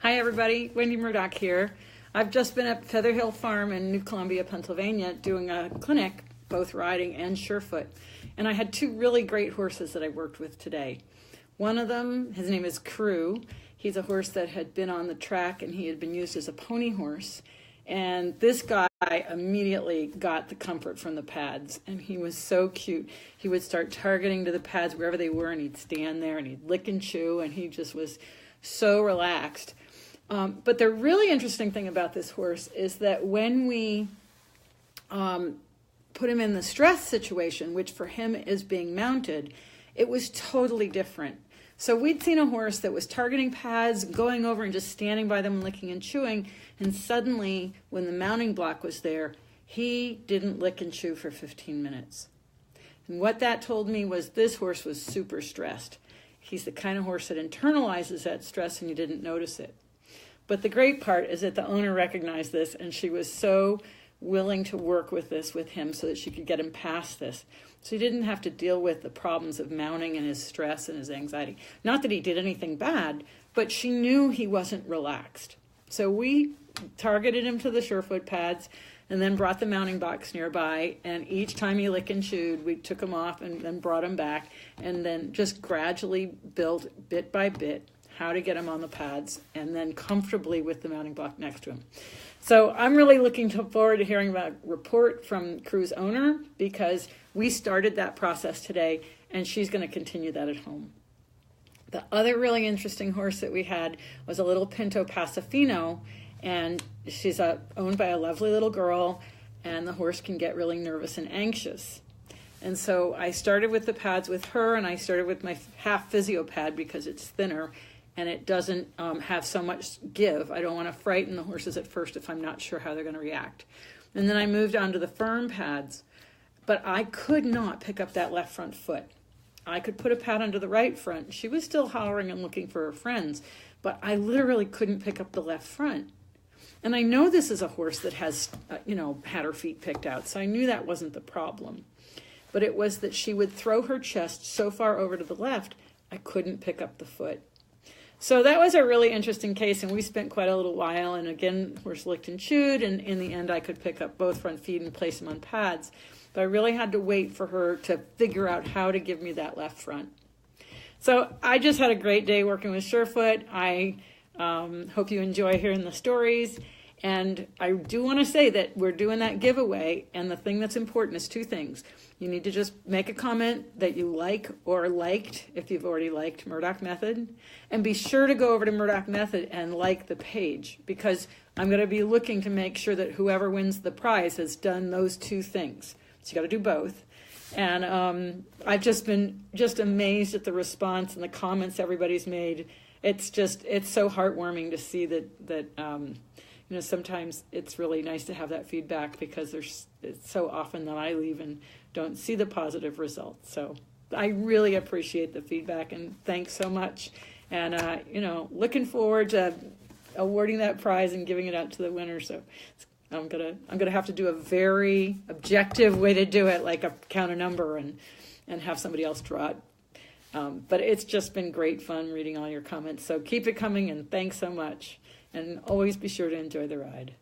Hi everybody, Wendy Murdoch here. I've just been at Feather Hill Farm in New Columbia, Pennsylvania, doing a clinic, both riding and SURE FOOT. And I had two really great horses that I worked with today. One of them, his name is Crew. He's a horse that had been on the track and he had been used as a pony horse. And this guy immediately got the comfort from the pads, and he was so cute. He would start targeting to the pads wherever they were, and he'd stand there and he'd lick and chew, and he just was so relaxed. But the really interesting thing about this horse is that when we put him in the stress situation, which for him is being mounted, it was totally different. So we'd seen a horse that was targeting pads, going over and just standing by them, licking and chewing, and suddenly, when the mounting block was there, he didn't lick and chew for 15 minutes. And what that told me was this horse was super stressed. He's the kind of horse that internalizes that stress and you didn't notice it. But the great part is that the owner recognized this, and she was so willing to work with this with him so that she could get him past this. So he didn't have to deal with the problems of mounting and his stress and his anxiety. Not that he did anything bad, but she knew he wasn't relaxed. So we targeted him to the SURE FOOT pads and then brought the mounting box nearby. And each time he licked and chewed, we took him off and then brought him back, and then just gradually built bit by bit how to get him on the pads and then comfortably with the mounting block next to him. So I'm really looking forward to hearing about a report from Crew's owner, because we started that process today and she's going to continue that at home. The other really interesting horse that we had was a little Pinto Pasifino, and she's owned by a lovely little girl, and the horse can get really nervous and anxious. And so I started with the pads with her, and I started with my half physio pad because it's thinner and it doesn't have so much give. I don't want to frighten the horses at first if I'm not sure how they're going to react. And then I moved on to the firm pads, but I could not pick up that left front foot. I could put a pad under the right front. She was still hollering and looking for her friends, but I literally couldn't pick up the left front. And I know this is a horse that has, had her feet picked out, so I knew that wasn't the problem. But it was that she would throw her chest so far over to the left, I couldn't pick up the foot. So that was a really interesting case, and we spent quite a little while, and again, horse licked and chewed, and in the end I could pick up both front feet and place them on pads. But I really had to wait for her to figure out how to give me that left front. So I just had a great day working with SURE FOOT. I hope you enjoy hearing the stories. And I do want to say that we're doing that giveaway, and the thing that's important is two things. You need to just make a comment that you like or liked, if you've already liked Murdoch Method, and be sure to go over to Murdoch Method and like the page, because I'm going to be looking to make sure that whoever wins the prize has done those two things. So you got to do both. And I've just been amazed at the response and the comments everybody's made. It's so heartwarming to see that sometimes it's really nice to have that feedback, because it's so often that I leave and don't see the positive results. So I really appreciate the feedback, and thanks so much. And, looking forward to awarding that prize and giving it out to the winner. So I'm gonna have to do a very objective way to do it, like count a number and have somebody else draw it. But it's just been great fun reading all your comments. So keep it coming, and thanks so much. And always be sure to enjoy the ride.